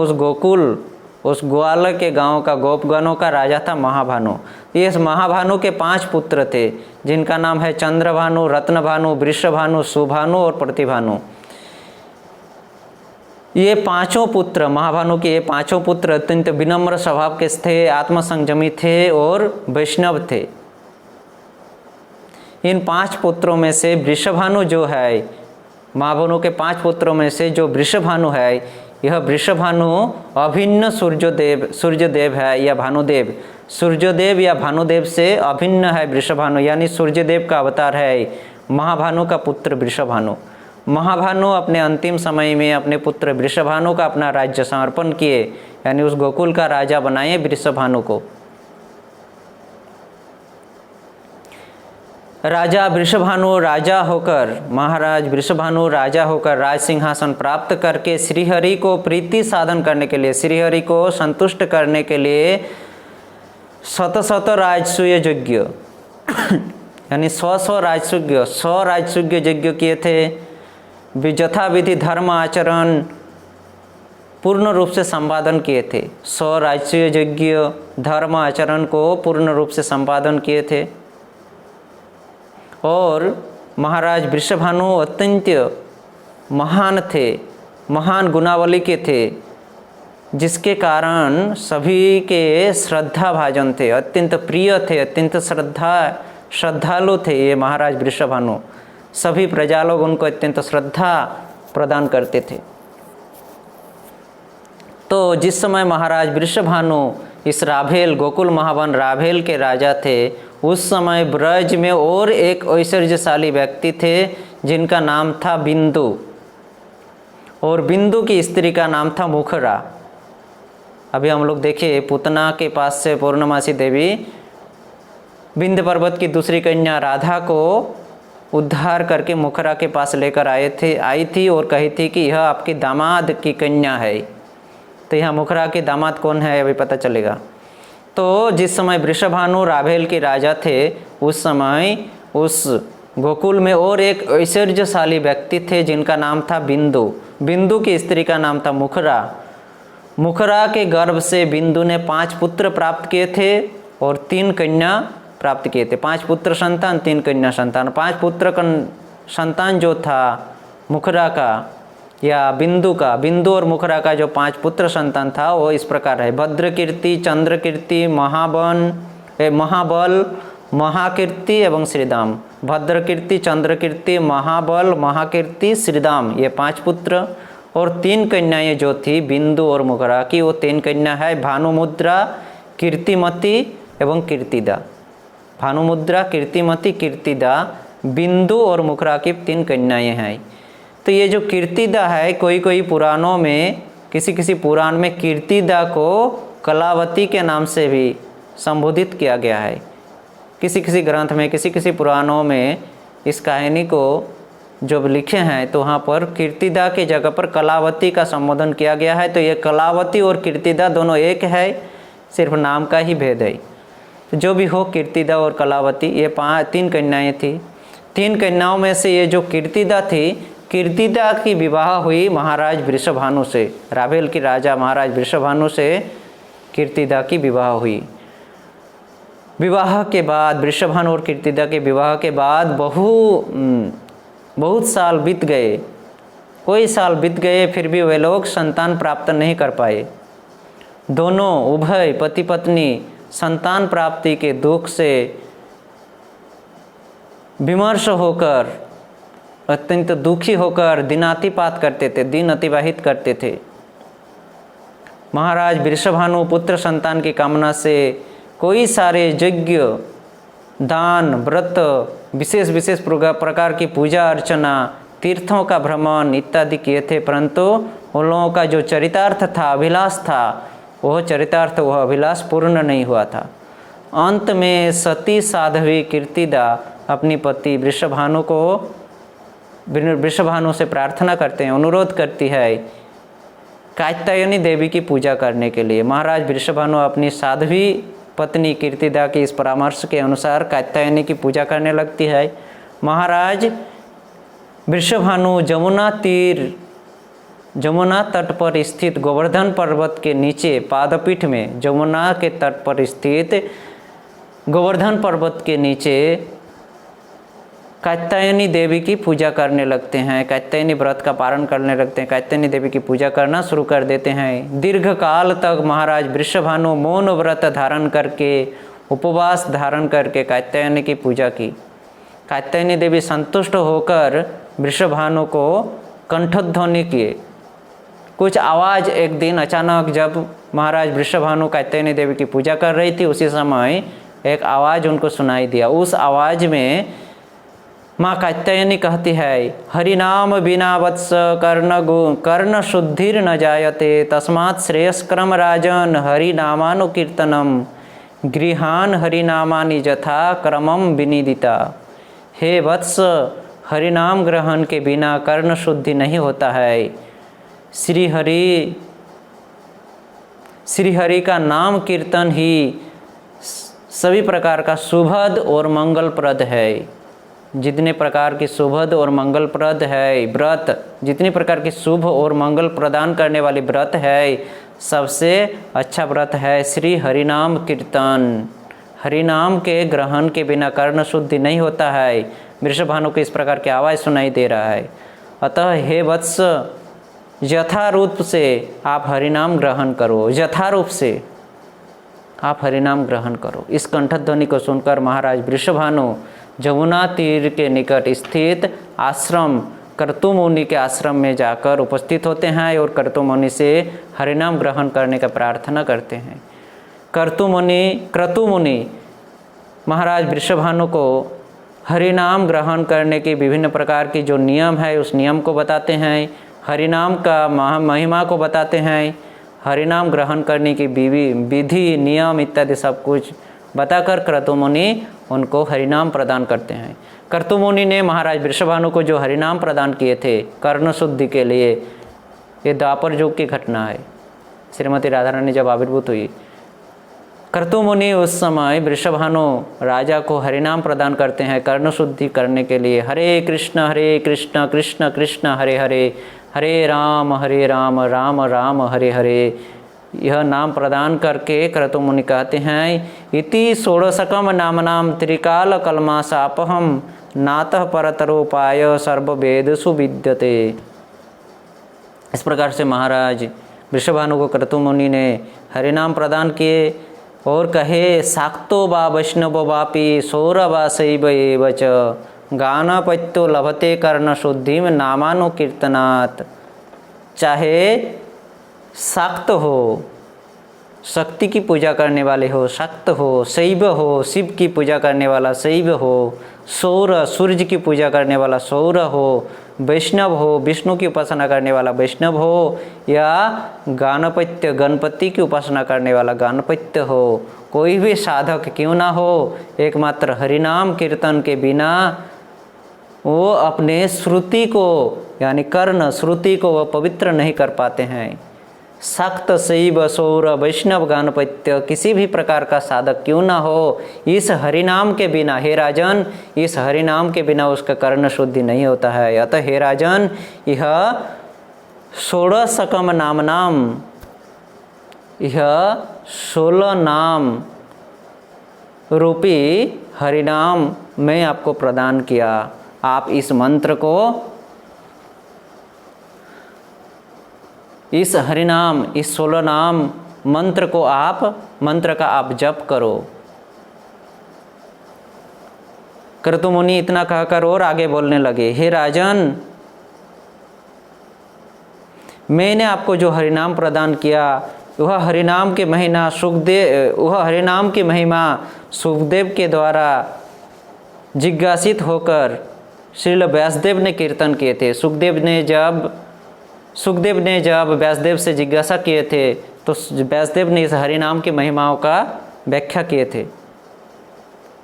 उस ग्वाल के गांव का, गोपगणों का राजा था महाभानु। इस महाभानु के 5 पुत्र थे, जिनका नाम है चंद्रभानु, रत्नभानु, वृषभानु, सुभानु और प्रतिभानु। ये 5 पुत्र, महाभानु के ये 5 पुत्र अत्यंत विनम्र स्वभाव के थे, आत्मसंयमी थे और वैष्णव थे। इन 5 पुत्रों में से वृषभानु जो है, महाभानु के 5 पुत्रों में से जो वृषभानु है, यह वृषभानु अभिन्न सूर्यदेव है या भानुदेव, सूर्यदेव या भानुदेव से अभिन्न है वृषभानु, यानी सूर्यदेव का अवतार है महाभानु का पुत्र वृषभानु। महाभानु अपने अंतिम समय में अपने पुत्र वृषभानु का अपना राज्य समर्पण किए, यानी उस गोकुल का राजा बनाए वृषभानु को। राजा वृषभानु राजा होकर, महाराज वृषभानु राजा होकर राज सिंहासन प्राप्त करके श्रीहरि को प्रीति साधन करने के लिए, श्रीहरि को संतुष्ट करने के लिए 100 राजसूय यज्ञ यानी 100 राजसूय यज्ञ किए थे। यथा विधि धर्म आचरण पूर्ण रूप से संपादन किए थे। 100 राजसूय यज्ञ धर्म आचरण को पूर्ण रूप से संपादन किए थे। और महाराज वृषभानु अत्यंत महान थे, महान गुणावली के थे, जिसके कारण सभी के श्रद्धा भाजन थे, अत्यंत प्रिय थे, अत्यंत श्रद्धालु थे ये महाराज वृषभानु। सभी प्रजा लोग उनको अत्यंत श्रद्धा प्रदान करते थे। तो जिस समय महाराज वृषभानु इस राभेल, गोकुल महावन राभेल के राजा थे, उस समय ब्रज में और एक ऐश्वर्यशाली व्यक्ति थे जिनका नाम था बिंदु, और बिंदु की स्त्री का नाम था मुखरा। अभी हम लोग देखे पूतना के पास से पूर्णमासी देवी विंध्य पर्वत की दूसरी कन्या राधा को उद्धार करके मुखरा के पास लेकर आई थी और कही थी कि यह आपकी दामाद की कन्या है। तो यहाँ मुखरा के दामाद कौन है अभी पता चलेगा। तो जिस समय वृषभानु राभेल के राजा थे, उस समय उस गोकुल में और एक ऐश्वर्यशाली व्यक्ति थे जिनका नाम था बिंदु। बिंदु की स्त्री का नाम था मुखरा। मुखरा के गर्भ से बिंदु ने 5 पुत्र प्राप्त किए थे और 3 कन्या प्राप्त किए थे। 5 पुत्र संतान, 3 कन्या संतान। 5 पुत्र संतान जो था मुखरा का या बिंदु का, बिंदु और मुखरा का जो 5 पुत्र संतान था वो इस प्रकार है: भद्रकीर्ति, चंद्रकीर्ति, महाबल, महाकीर्ति एवं श्रीदाम। भद्रकीर्ति, चंद्रकीर्ति, महाबल, महाकीर्ति, श्रीदाम, ये 5 पुत्र। और 3 कन्याएं जो थी बिंदु और मुखरा की, वो 3 कन्या है भानुमुद्रा, कीर्तिमती एवं कीर्तिदा। भानुमुद्रा, कीर्तिमती, कीर्तिदा, बिंदु और मुखरा की 3 कन्याएं हैं। तो ये जो कीर्तिदा है, कोई पुराणों में, किसी पुराण में कीर्तिदा को कलावती के नाम से भी संबोधित किया गया है। किसी ग्रंथ में, किसी पुराणों में इस कहानी को जब लिखे हैं तो वहाँ पर कीर्तिदा की जगह पर कलावती का संबोधन किया गया है। तो ये कलावती और कीर्तिदा दोनों एक है, सिर्फ नाम का ही भेद है। तो जो भी हो, कीर्तिदा और कलावती ये 3 कन्याएँ थी। 3 कन्याओं में से ये जो कीर्तिदा थी, कीर्तिदा की विवाह हुई महाराज वृषभानु से। राभेल की राजा महाराज वृषभानु से कीर्तिदा की विवाह हुई। विवाह के बाद, वृषभानु और कीर्तिदा के विवाह के बाद बहुत साल बीत गए, कोई साल बीत गए, फिर भी वे लोग संतान प्राप्त नहीं कर पाए। दोनों उभय पति पत्नी संतान प्राप्ति के दुख से विमर्श होकर, अत्यंत दुखी होकर दिनातिपात करते थे, दिन अतिवाहित करते थे। महाराज वृषभानु पुत्र संतान की कामना से कोई सारे यज्ञ, दान, व्रत, विशेष विशेष प्रकार की पूजा अर्चना, तीर्थों का भ्रमण इत्यादि किए थे, परंतु उन लोगों का जो चरितार्थ था, अभिलाष था, वह चरितार्थ, वह अभिलाष पूर्ण नहीं हुआ था। अंत में सती साध्वी कीर्तिदा अपनी पति वृषभानु से प्रार्थना करते हैं, अनुरोध करती है कात्यायनी देवी की पूजा करने के लिए। महाराज वृषभानु अपनी साध्वी पत्नी कीर्तिदा के इस परामर्श के अनुसार कात्यायनी की पूजा करने लगती है। महाराज वृषभानु जमुना तट पर स्थित गोवर्धन पर्वत के नीचे पादपीठ में, जमुना के तट पर स्थित गोवर्धन पर्वत के नीचे कात्यायनी देवी की पूजा करने लगते हैं। कात्यायनी व्रत का पारण करने लगते हैं, कात्यायनी देवी की पूजा करना शुरू कर देते हैं। दीर्घ काल तक महाराज वृषभानु मौन व्रत धारण करके, उपवास धारण करके कात्यायनी की पूजा की। कात्यायनी देवी संतुष्ट होकर वृषभानु को कंठध्वनि किए। कुछ आवाज़ एक दिन अचानक, जब महाराज वृषभानु कात्यायनी देवी की पूजा कर रही थी, उसी समय एक आवाज़ उनको सुनाई दिया। उस आवाज़ में माँ कात्यायनी कहती है, हरिनाम बिना वत्स कर्ण शुद्धिर न जायते, तस्मात् श्रेयस्करम राजन हरिनामानुकीर्तनम गृहान हरिनामानि यथा क्रमम विनिदिता। हे वत्स, हरिनाम ग्रहण के बिना कर्ण शुद्धि नहीं होता है। श्री हरि का नाम कीर्तन ही सभी प्रकार का शुभद और मंगलप्रद है। जितने प्रकार की शुभद और मंगलप्रद है व्रत, जितनी प्रकार की शुभ और मंगल प्रदान करने वाली व्रत है, सबसे अच्छा व्रत है श्री हरिनाम कीर्तन। हरिनाम के ग्रहण के बिना कर्ण शुद्धि नहीं होता है। वृषभानु को इस प्रकार की आवाज़ सुनाई दे रहा है। अतः हे वत्स, यथारूप से आप हरिनाम ग्रहण करो, यथारूप से आप हरिनाम ग्रहण करो। इस कंठध्वनि को सुनकर महाराज वृषभानु जमुना तीर के निकट स्थित आश्रम कर्तु मुनि के आश्रम में जाकर उपस्थित होते हैं और कर्तु मुनि से हरिनाम ग्रहण करने का प्रार्थना करते हैं। क्रतु मुनि महाराज वृषभानु को हरिनाम ग्रहण करने की विभिन्न प्रकार की जो नियम है, उस नियम को बताते हैं। हरिनाम का महिमा को बताते हैं। हरिनाम ग्रहण करने की विधि, नियम इत्यादि सब कुछ बताकर क्रतु मुनि उनको हरिनाम प्रदान करते हैं। क्रतु मुनि ने महाराज वृषभानु को जो हरिनाम प्रदान किए थे कर्ण शुद्धि के लिए, ये द्वापर युग की घटना है। श्रीमती राधा रानी जब आविर्भूत हुई, क्रतु मुनि उस समय वृषभानु राजा को हरिनाम प्रदान करते हैं कर्ण शुद्धि करने के लिए। हरे कृष्ण कृष्ण कृष्ण हरे हरे, हरे राम राम राम हरे हरे, यह नाम प्रदान करके क्रतु मुनि कहते हैं, इति षोडशकम नामनाम त्रिकाल कलमाशापहम नातः परतरोपाय सर्ववेदसु विद्यते। इस प्रकार से महाराज वृषभानु को क्रतु मुनि ने हरिनाम प्रदान किए और कहे, शाक्तो वा वैष्णव वापि सौरवा शैव एव च गानपत्यो लभते कर्ण शुद्धिम नामानुकीर्तनात्। चाहे शाक्त हो, शक्ति की पूजा करने वाले हो शाक्त हो, शैव हो, शिव की पूजा करने वाला शैव हो, सौर सूर्य की पूजा करने वाला सौर हो, वैष्णव हो, विष्णु की उपासना करने वाला वैष्णव हो, या गानपत्य गणपति की उपासना करने वाला गानपत्य हो, कोई भी साधक क्यों ना हो, एकमात्र हरिनाम कीर्तन के बिना वो अपने श्रुति को यानी कर्ण श्रुति को वह पवित्र नहीं कर पाते हैं। शाक्त शैव सौर वैष्णव गानपत्य किसी भी प्रकार का साधक क्यों ना हो, इस हरिनाम के बिना, हे राजन, इस हरिनाम के बिना उसका कर्ण शुद्धि नहीं होता है। अतः हे राजन, यह षोडशकम नामनाम, यह 16 नाम रूपी हरिनाम मैं आपको प्रदान किया। आप इस मंत्र को, इस हरिनाम, इस 16 नाम मंत्र को मंत्र का आप जप करो। क्रतु मुनि इतना कहकर और आगे बोलने लगे, हे राजन, मैंने आपको जो हरिनाम प्रदान किया वह हरिनाम के महिमा सुखदेव के द्वारा जिज्ञासित होकर श्रील व्यासदेव ने कीर्तन किए थे। सुखदेव ने जब व्यासदेव से जिज्ञासा किए थे तो व्यासदेव ने इस हरिनाम की महिमाओं का व्याख्या किए थे।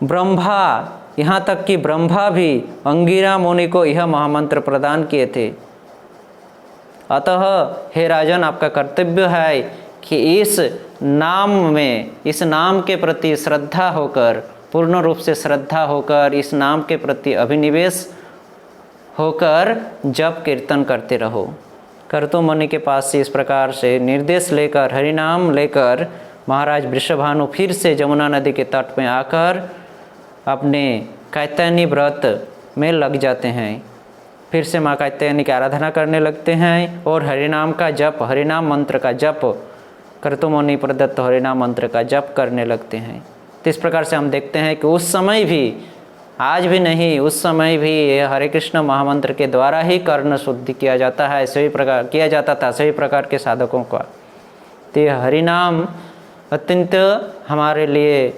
ब्रह्मा, यहाँ तक कि ब्रह्मा भी अंगिरा मुनि को यह महामंत्र प्रदान किए थे। अतः हे राजन, आपका कर्तव्य है कि इस नाम के प्रति श्रद्धा होकर, पूर्ण रूप से श्रद्धा होकर, इस नाम के प्रति अभिनिवेश होकर जप कीर्तन करते रहो। कर्तु मुनि के पास से इस प्रकार से निर्देश लेकर, हरिनाम लेकर महाराज वृषभानु फिर से जमुना नदी के तट में आकर अपने कात्यायनी व्रत में लग जाते हैं। फिर से माँ कात्यायनी की आराधना करने लगते हैं और हरिनाम का जप, हरिनाम मंत्र का जप, कर्तु मुनि प्रदत्त हरिनाम मंत्र का जप करने लगते हैं। तो इस प्रकार से हम देखते हैं कि उस समय भी, आज भी नहीं, उस समय भी ये हरे कृष्ण महामंत्र के द्वारा ही कर्ण शुद्धि किया जाता है, सभी प्रकार किया जाता था सभी प्रकार के साधकों का। तो ये हरिनाम अत्यंत हमारे लिए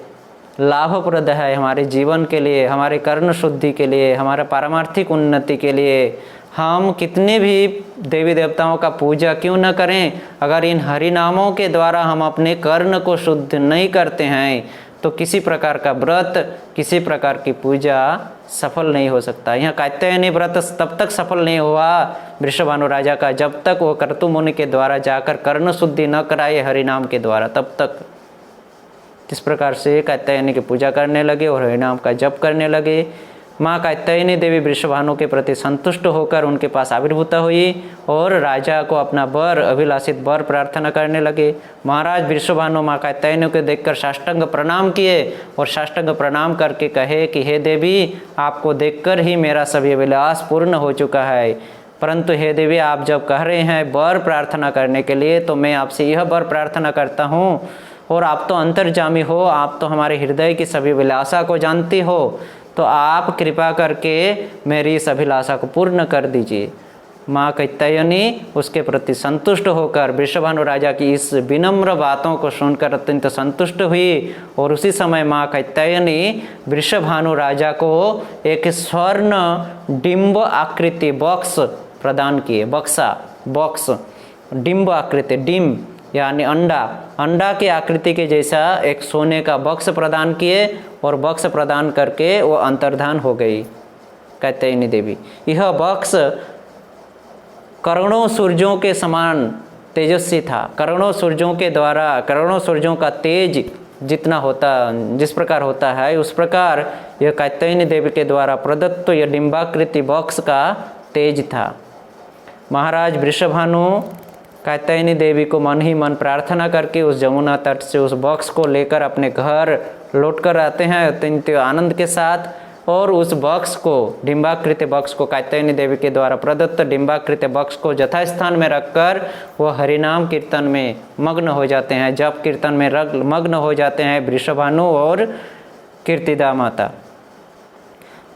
लाभप्रद है, हमारे जीवन के लिए, हमारे कर्ण शुद्धि के लिए, हमारा पारमार्थिक उन्नति के लिए। हम कितने भी देवी देवताओं का पूजा क्यों न करें, अगर इन हरिनामों के द्वारा हम अपने कर्ण को शुद्ध नहीं करते हैं तो किसी प्रकार का व्रत, किसी प्रकार की पूजा सफल नहीं हो सकता। यहाँ कात्यायनी व्रत तब तक सफल नहीं हुआ वृषभानु राजा का जब तक वो कर्तु मुनि के द्वारा जाकर कर्ण शुद्धि न कराए हरिनाम के द्वारा, तब तक। इस प्रकार से कात्यायनी की पूजा करने लगे और हरिनाम का जप करने लगे। माँ कात्यायनी देवी वृषभानु के प्रति संतुष्ट होकर उनके पास आविर्भूत हुई और राजा को अपना वर, अभिलाषित वर प्रार्थना करने लगे। महाराज वृषभानु माँ कात्यायनी को देखकर साष्टांग प्रणाम किए और साष्टांग प्रणाम करके कहे कि हे देवी, आपको देखकर ही मेरा सभी अभिलाष पूर्ण हो चुका है, परंतु हे देवी, आप जब कह रहे हैं वर प्रार्थना करने के लिए, तो मैं आपसे यह वर प्रार्थना करता हूँ। और आप तो अंतर्जामी हो, आप तो हमारे हृदय की सभी अभिलाषा को जानती हो, तो आप कृपा करके मेरी इस अभिलाषा को पूर्ण कर दीजिए। माँ कात्यायनी उसके प्रति संतुष्ट होकर वृषभानु राजा की इस विनम्र बातों को सुनकर अत्यंत संतुष्ट हुई और उसी समय माँ कात्यायनी वृषभानु राजा को एक स्वर्ण डिम्ब आकृति बॉक्स प्रदान किए। बॉक्स डिम्ब आकृति, डिम्ब यानी अंडा की आकृति के जैसा एक सोने का बॉक्स प्रदान किए और बॉक्स प्रदान करके वो अंतर्धान हो गई कात्यायनी देवी। यह बॉक्स करोड़ों सूर्यों के समान तेजस्वी था। करोड़ों सूर्यों के द्वारा, करोड़ों सूर्यों का तेज जिस प्रकार होता है, उस प्रकार यह कात्यायनी देवी के द्वारा प्रदत्त यह डिम्बाकृति बॉक्स का तेज था। महाराज वृषभानु कात्यायनी देवी को मन ही मन प्रार्थना करके उस जमुना तट से उस बॉक्स को लेकर अपने घर लौट कर आते हैं अत्यंत आनंद के साथ। और उस बॉक्स को, डिम्बाकृत बॉक्स को, कात्यायनी देवी के द्वारा प्रदत्त डिम्बाकृत बॉक्स को यथास्थान में रखकर वह हरिनाम कीर्तन में मग्न हो जाते हैं, जप कीर्तन में मग्न हो जाते हैं वृषभानु और कीर्तिदा माता।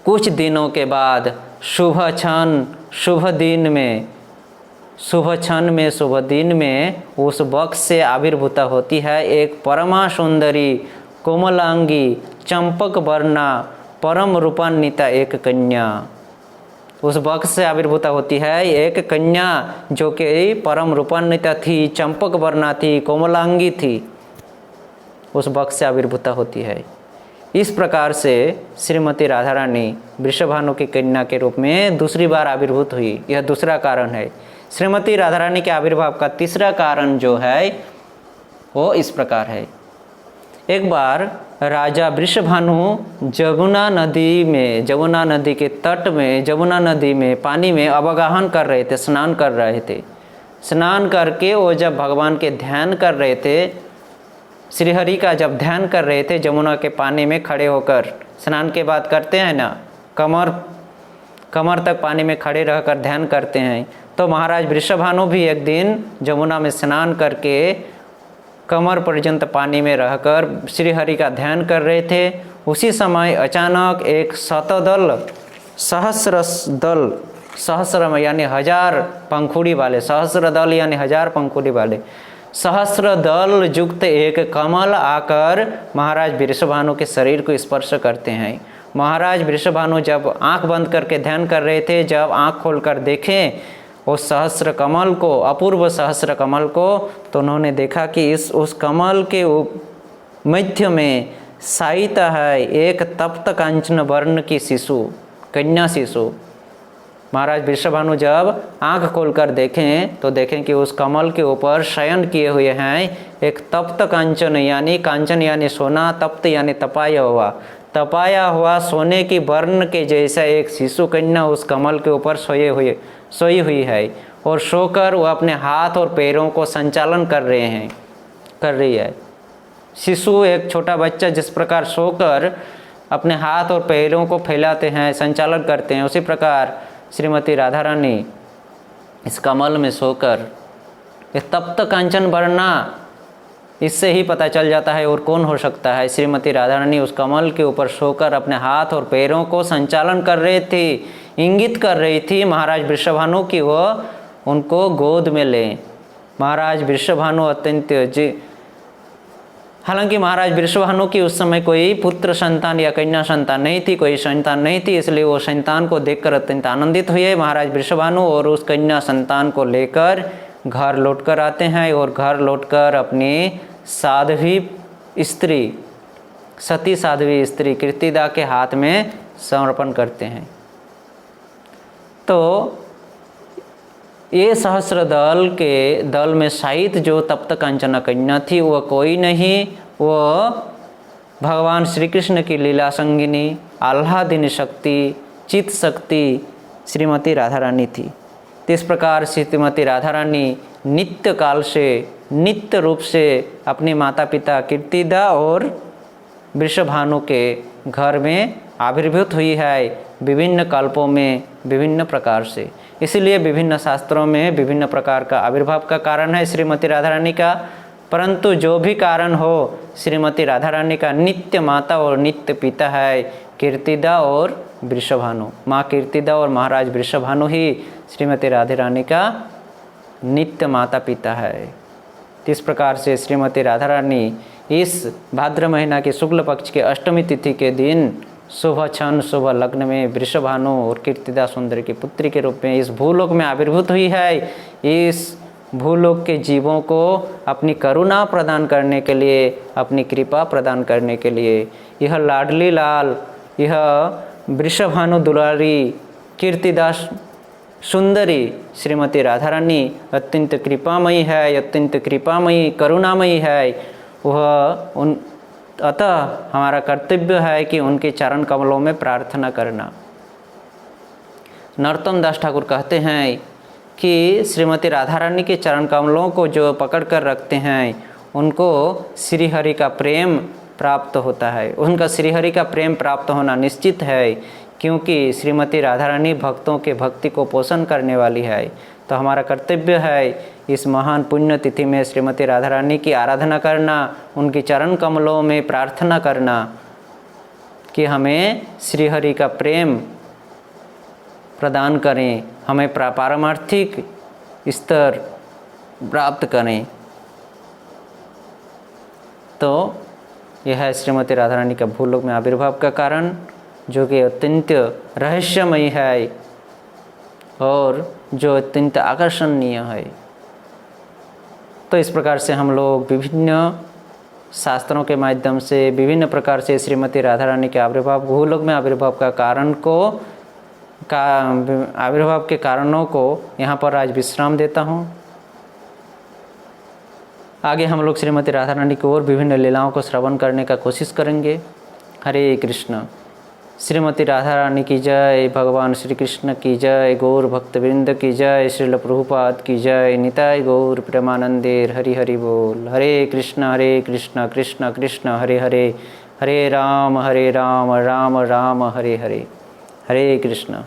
कुछ दिनों के बाद शुभ दिन में उस बॉक्स से आविर्भूत होती है एक परमा सुंदरी, कोमलांगी, चंपक वर्णा, परम रूपान्विता एक कन्या। उस बॉक्स से आविर्भूत होती है एक कन्या जो कि परम रूपान्विता थी, चंपक वर्णा थी, कोमलांगी थी। उस बॉक्स से आविर्भूत होती है। इस प्रकार से श्रीमती राधा रानी वृषभानु की कन्या के रूप में दूसरी बार आविर्भूत हुई। यह दूसरा कारण है। श्रीमती राधा रानी के आविर्भाव का तीसरा कारण जो है वो इस प्रकार है। एक बार राजा वृषभानु जमुना नदी के तट में, जमुना नदी में पानी में अवगाहन कर रहे थे, स्नान कर रहे थे। स्नान करके वो जब भगवान के ध्यान कर रहे थे, श्रीहरि का जब ध्यान कर रहे थे, जमुना के पानी में खड़े होकर, स्नान के बाद करते हैं ना, कमर तक पानी में खड़े रहकर ध्यान करते हैं। तो महाराज वृषभानु भी एक दिन जमुना में स्नान करके कमर पर्यंत पानी में रहकर श्रीहरि का ध्यान कर रहे थे। उसी समय अचानक एक सहस्र यानी हजार पंखुड़ी वाले, सहस्र दल यानी हजार पंखुड़ी वाले सहस्र दल युक्त एक कमल आकर महाराज वृषभानु के शरीर को स्पर्श करते हैं। महाराज वृषभानु जब आंख बंद करके ध्यान कर रहे थे, जब आंख खोलकर देखें उस सहस्र कमल को, अपूर्व सहस्र कमल को, तो उन्होंने देखा कि उस कमल के मध्य में शायित है एक तप्त कांचन वर्ण की शिशु, कन्या शिशु। महाराज वृषभानु जब आंख खोलकर देखें तो देखें कि उस कमल के ऊपर शयन किए हुए हैं एक तप्त कांचन यानी सोना, तप्त यानी तपाया हुआ सोने की वर्ण के जैसा एक शिशु कन्या उस कमल के ऊपर सोई हुई है, और सोकर वह अपने हाथ और पैरों को संचालन कर रही है। शिशु एक छोटा बच्चा जिस प्रकार सोकर अपने हाथ और पैरों को फैलाते हैं, संचालन करते हैं, उसी प्रकार श्रीमती राधा रानी इस कमल में सोकर, ये तप्त कांचन वर्णा, इससे ही पता चल जाता है और कौन हो सकता है। श्रीमती राधा रानी उस कमल के ऊपर सोकर अपने हाथ और पैरों को संचालन कर रही थी, इंगित कर रही थी महाराज वृषभानु की वह उनको गोद में लें। महाराज वृषभानु हालांकि महाराज वृषभानु की उस समय कोई पुत्र संतान या कन्या संतान नहीं थी, कोई संतान नहीं थी, इसलिए वो संतान को देखकर अत्यंत आनंदित हुए महाराज वृषभानु, और उस कन्या संतान को लेकर घर लौटकर आते हैं, और घर लौटकर अपनी सती साध्वी स्त्री कीर्तिदा के हाथ में समर्पण करते हैं। तो ये सहस्र दल में शायित जो तप्त कांचना कन्या थी वह कोई नहीं, वह भगवान श्री कृष्ण की लीला संगिनी, आह्लादिनी शक्ति, चित शक्ति श्रीमती राधा रानी थी। इस प्रकार श्रीमती राधा रानी नित्य काल से, नित्य रूप से अपने माता पिता कीर्तिदा और वृषभानु के घर में आविर्भूत हुई है, विभिन्न कल्पों में विभिन्न प्रकार से। इसलिए विभिन्न शास्त्रों में विभिन्न प्रकार का आविर्भाव का कारण है श्रीमती राधा रानी का, परंतु जो भी कारण हो श्रीमती राधा रानी का नित्य माता और नित्य पिता है कीर्तिदा और वृषभानु। माँ कीर्तिदा और महाराज वृषभानु ही श्रीमती राधा रानी का नित्य माता पिता है। इस प्रकार से श्रीमती राधा रानी इस भाद्र महीना के शुक्ल पक्ष के अष्टमी तिथि के दिन शुभ क्षण शुभ लग्न में वृषभानु और कीर्तिदा सुंदरी की पुत्री के रूप में इस भूलोक में आविर्भूत हुई है। इस भूलोक के जीवों को अपनी करुणा प्रदान करने के लिए, अपनी कृपा प्रदान करने के लिए यह लाडली लाल, यह वृषभानु दुलारी कीर्तिदा सुंदरी श्रीमती राधा रानी अत्यंत कृपामयी है, अत्यंत कृपामयी करुणामयी है। वह अतः हमारा कर्तव्य है कि उनके चरण कमलों में प्रार्थना करना। नरोत्तम दास ठाकुर कहते हैं कि श्रीमती राधा रानी के चरण कमलों को जो पकड़ कर रखते हैं उनको श्री हरि का प्रेम प्राप्त होता है। उनका श्री हरि का प्रेम प्राप्त होना निश्चित है, क्योंकि श्रीमती राधा रानी भक्तों के भक्ति को पोषण करने वाली है। तो हमारा कर्तव्य है इस महान पुण्य तिथि में श्रीमती राधा रानी की आराधना करना, उनके चरण कमलों में प्रार्थना करना कि हमें श्री हरि का प्रेम प्रदान करें, हमें पारमार्थिक स्तर प्राप्त करें। तो यह है श्रीमती राधा रानी का भूलोक में आविर्भाव का कारण, जो कि अत्यंत रहस्यमयी है और जो अत्यंत आकर्षणीय है। तो इस प्रकार से हम लोग विभिन्न शास्त्रों के माध्यम से विभिन्न प्रकार से श्रीमती राधा रानी के आविर्भाव, भूलोक में आविर्भाव का आविर्भाव के कारणों को यहाँ पर आज विश्राम देता हूँ। आगे हम लोग श्रीमती राधा रानी की और विभिन्न लीलाओं को श्रवण करने का कोशिश करेंगे। हरे कृष्ण। श्रीमती राधा रानी की जय, भगवान श्री कृष्ण की जय, गौर भक्तवृंद की जय, श्रील प्रभुपाद की जय, निताय गौर प्रेमानंदे। हरि हरि बोल। हरे कृष्ण कृष्ण कृष्ण हरे हरे, हरे राम राम राम हरे हरे। हरे कृष्ण।